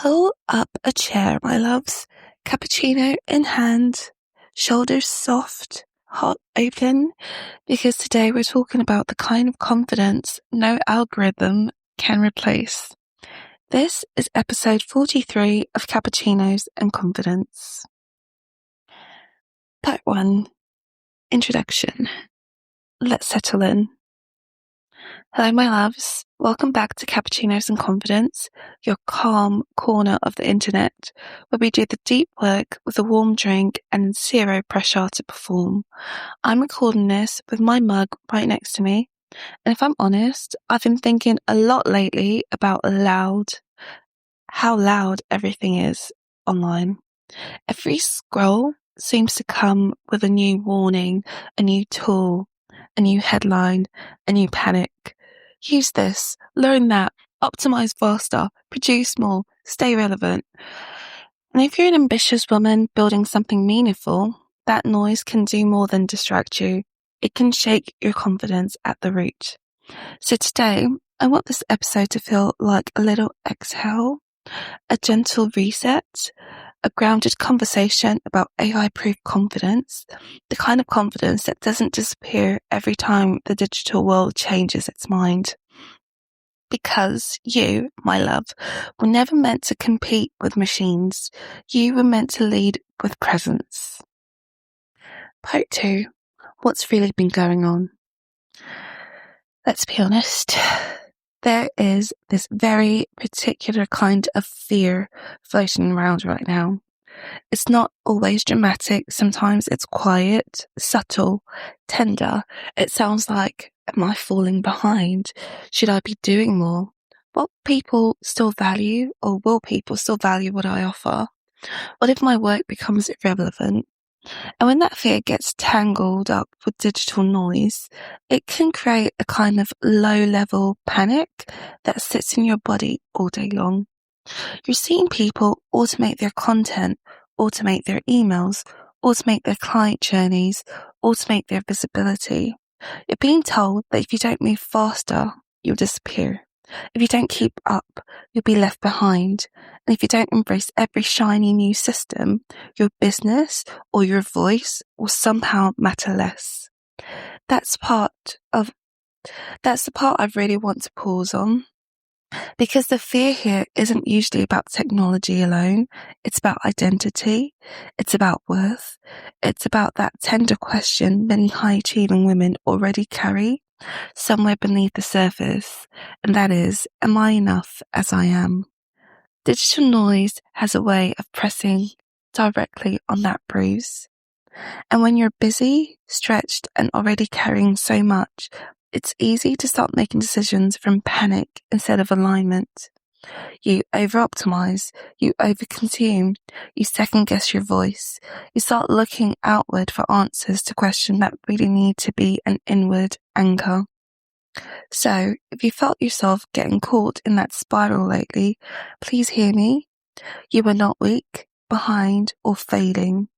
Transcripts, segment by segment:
Pull up a chair, my loves, cappuccino in hand, shoulders soft, heart open, because today we're talking about the kind of confidence no algorithm can replace. This is episode 43 of Cappuccinos and Confidence. Part 1. Introduction. Let's settle in. Hello, my loves. Welcome back to Cappuccinos and Confidence, your calm corner of the internet, where we do the deep work with a warm drink and zero pressure to perform. I'm recording this with my mug right next to me, and if I'm honest, I've been thinking a lot lately about how loud everything is online. Every scroll seems to come with a new warning, a new tool, a new headline, a new panic. Use this, learn that, optimize faster, produce more, stay relevant. And if you're an ambitious woman building something meaningful, that noise can do more than distract you. It can shake your confidence at the root. So today, I want this episode to feel like a little exhale, a gentle reset, a grounded conversation about AI-proof confidence, the kind of confidence that doesn't disappear every time the digital world changes its mind. Because you, my love, were never meant to compete with machines. You were meant to lead with presence. Part 2. What's really been going on? Let's be honest. There is this very particular kind of fear floating around right now. It's not always dramatic. Sometimes it's quiet, subtle, tender. It sounds like, am I falling behind? Should I be doing more? Will people still value what I offer? What if my work becomes irrelevant? And when that fear gets tangled up with digital noise, it can create a kind of low-level panic that sits in your body all day long. You're seeing people automate their content, automate their emails, automate their client journeys, automate their visibility. You're being told that if you don't move faster, you'll disappear. If you don't keep up, you'll be left behind. And if you don't embrace every shiny new system, your business or your voice will somehow matter less. That's the part I really want to pause on. Because the fear here isn't usually about technology alone. It's about identity. It's about worth. It's about that tender question many high-achieving women already carry somewhere beneath the surface. And that is, am I enough as I am? Digital noise has a way of pressing directly on that bruise. And when you're busy, stretched, and already carrying so much, it's easy to start making decisions from panic instead of alignment. You over-optimize, you over-consume, you second-guess your voice. You start looking outward for answers to questions that really need to be an inward anchor. So, if you felt yourself getting caught in that spiral lately, please hear me. You are not weak, behind, or failing.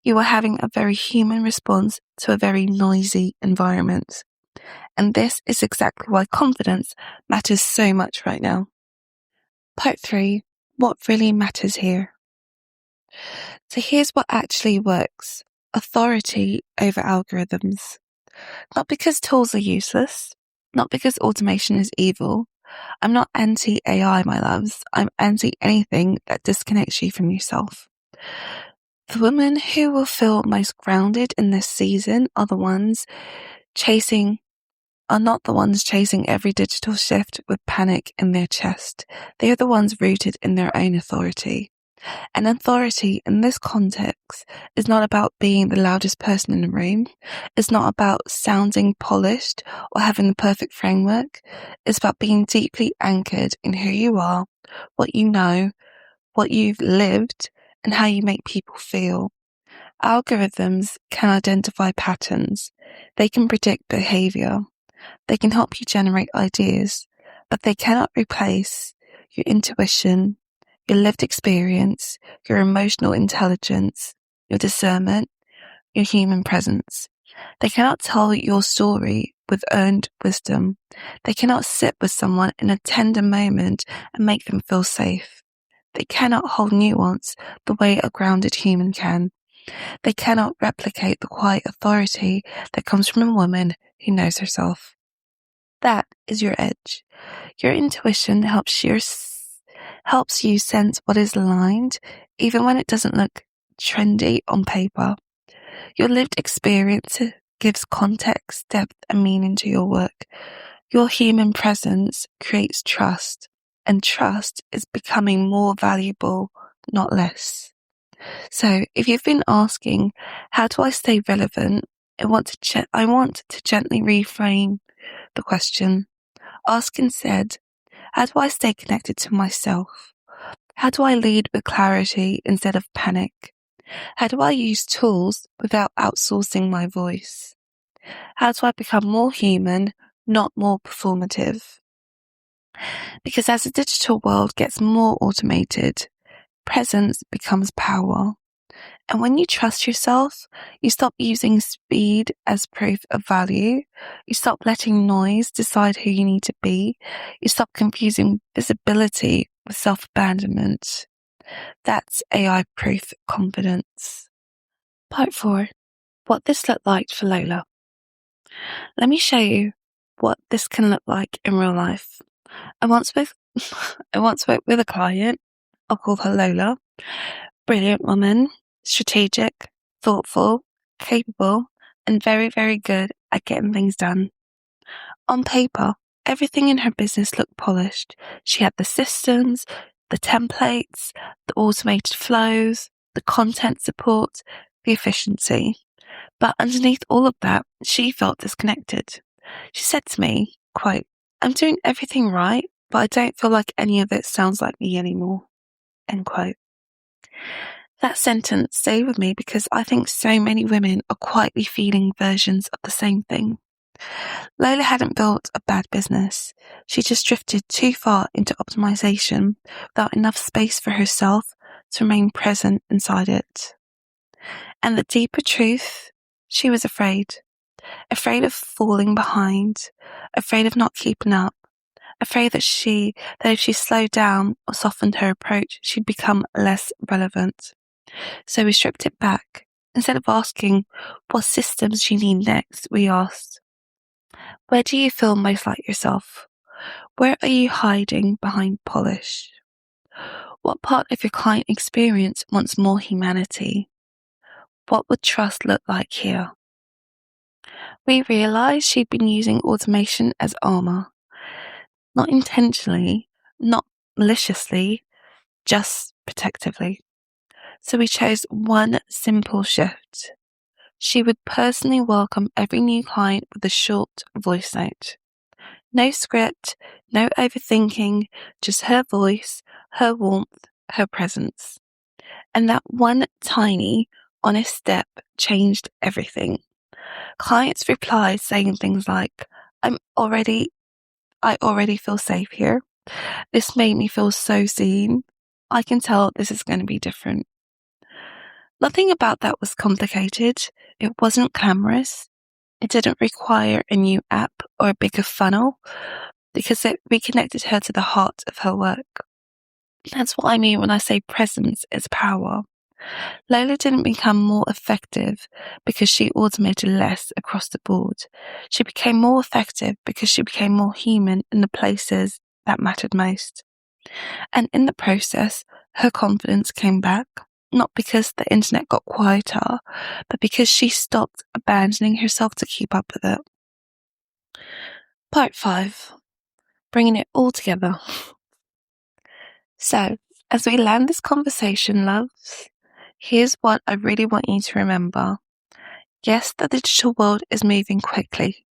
You are having a very human response to a very noisy environment. And this is exactly why confidence matters so much right now. Part 3. What really matters here? So here's what actually works. Authority over algorithms. Not because tools are useless, not because automation is evil. I'm not anti-AI, my loves. I'm anti-anything that disconnects you from yourself. The women who will feel most grounded in this season are not the ones chasing every digital shift with panic in their chest. They are the ones rooted in their own authority. And authority in this context is not about being the loudest person in the room. It's not about sounding polished or having the perfect framework. It's about being deeply anchored in who you are, what you know, what you've lived, and how you make people feel. Algorithms can identify patterns. They can predict behavior. They can help you generate ideas, but they cannot replace your intuition, your lived experience, your emotional intelligence, your discernment, your human presence. They cannot tell your story with earned wisdom. They cannot sit with someone in a tender moment and make them feel safe. They cannot hold nuance the way a grounded human can. They cannot replicate the quiet authority that comes from a woman who knows herself. That is your edge. Your intuition helps you sense what is aligned, even when it doesn't look trendy on paper. Your lived experience gives context, depth, and meaning to your work. Your human presence creates trust, and trust is becoming more valuable, not less. So, if you've been asking, how do I stay relevant? I want to gently reframe the question. Ask instead, how do I stay connected to myself? How do I lead with clarity instead of panic? How do I use tools without outsourcing my voice? How do I become more human, not more performative? Because as the digital world gets more automated, presence becomes power. And when you trust yourself, you stop using speed as proof of value. You stop letting noise decide who you need to be. You stop confusing visibility with self-abandonment. That's AI-proof confidence. Part 4. What this looked like for Lola. Let me show you what this can look like in real life. I once worked with a client. I'll call her Lola. Brilliant woman, strategic, thoughtful, capable, and very, very good at getting things done. On paper, everything in her business looked polished. She had the systems, the templates, the automated flows, the content support, the efficiency. But underneath all of that, she felt disconnected. She said to me, quote, "I'm doing everything right, but I don't feel like any of it sounds like me anymore." End quote. That sentence stayed with me because I think so many women are quietly feeling versions of the same thing. Lola hadn't built a bad business. She just drifted too far into optimization without enough space for herself to remain present inside it. And the deeper truth, she was afraid of falling behind, afraid of not keeping up, afraid that if she slowed down or softened her approach, she'd become less relevant. So we stripped it back. Instead of asking what systems you need next, we asked, where do you feel most like yourself? Where are you hiding behind polish? What part of your client experience wants more humanity? What would trust look like here? We realized she'd been using automation as armor. Not intentionally, not maliciously, just protectively. So we chose one simple shift. She would personally welcome every new client with a short voice note. No script, no overthinking, just her voice, her warmth, her presence. And that one tiny, honest step changed everything. Clients replied saying things like, I already feel safe here. This made me feel so seen. I can tell this is going to be different. Nothing about that was complicated. It wasn't glamorous. It didn't require a new app or a bigger funnel because it reconnected her to the heart of her work. That's what I mean when I say presence is power. Lola didn't become more effective because she automated less across the board. She became more effective because she became more human in the places that mattered most. And in the process, her confidence came back, not because the internet got quieter, but because she stopped abandoning herself to keep up with it. Part 5. Bringing it all together. So, as we land this conversation, loves, here's what I really want you to remember. Yes, the digital world is moving quickly.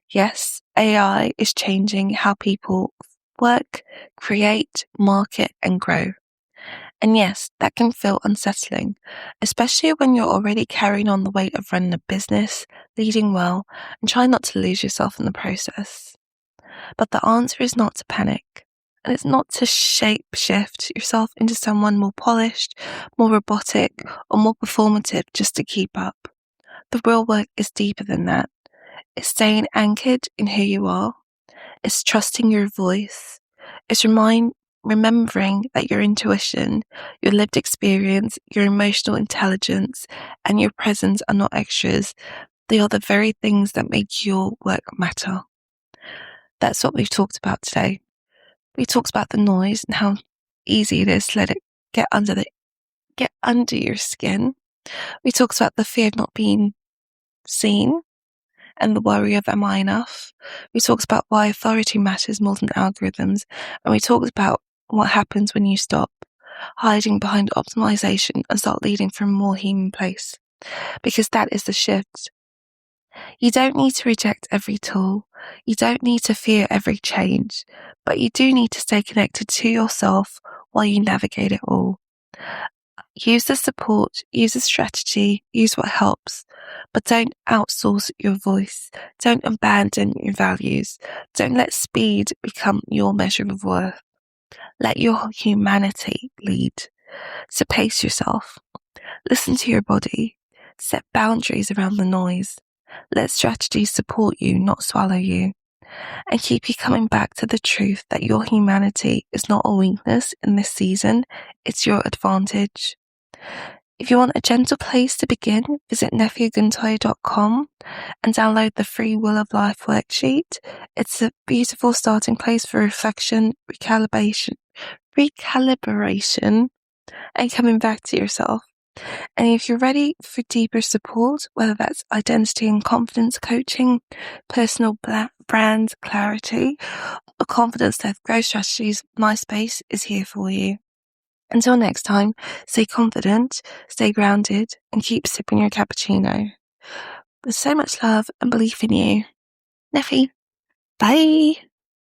Yes, AI is changing how people work, create, market, and grow. And yes, that can feel unsettling, especially when you're already carrying on the weight of running a business, leading well, and trying not to lose yourself in the process. But the answer is not to panic, and it's not to shape-shift yourself into someone more polished, more robotic, or more performative just to keep up. The real work is deeper than that. It's staying anchored in who you are. It's trusting your voice. It's remembering that your intuition, your lived experience, your emotional intelligence, and your presence are not extras. They are the very things that make your work matter. That's what we've talked about today. We talked about the noise and how easy it is to let it get under your skin. We talked about the fear of not being seen and the worry of, am I enough? We talked about why authority matters more than algorithms. And we talked about what happens when you stop hiding behind optimization and start leading from a more human place. Because that is the shift. You don't need to reject every tool. You don't need to fear every change, but you do need to stay connected to yourself while you navigate it all. Use the support, use the strategy, use what helps, but don't outsource your voice. Don't abandon your values. Don't let speed become your measure of worth. Let your humanity lead. So pace yourself. Listen to your body. Set boundaries around the noise. Let strategies support you, not swallow you. And keep you coming back to the truth that your humanity is not a weakness in this season, it's your advantage. If you want a gentle place to begin, visit nefeguntoya.com and download the free Will of Life worksheet. It's a beautiful starting place for reflection, recalibration, and coming back to yourself. And if you're ready for deeper support, whether that's identity and confidence coaching, personal brand clarity, or confidence-led growth strategies, my space is here for you. Until next time, stay confident, stay grounded, and keep sipping your cappuccino. With so much love and belief in you. Nefe, bye!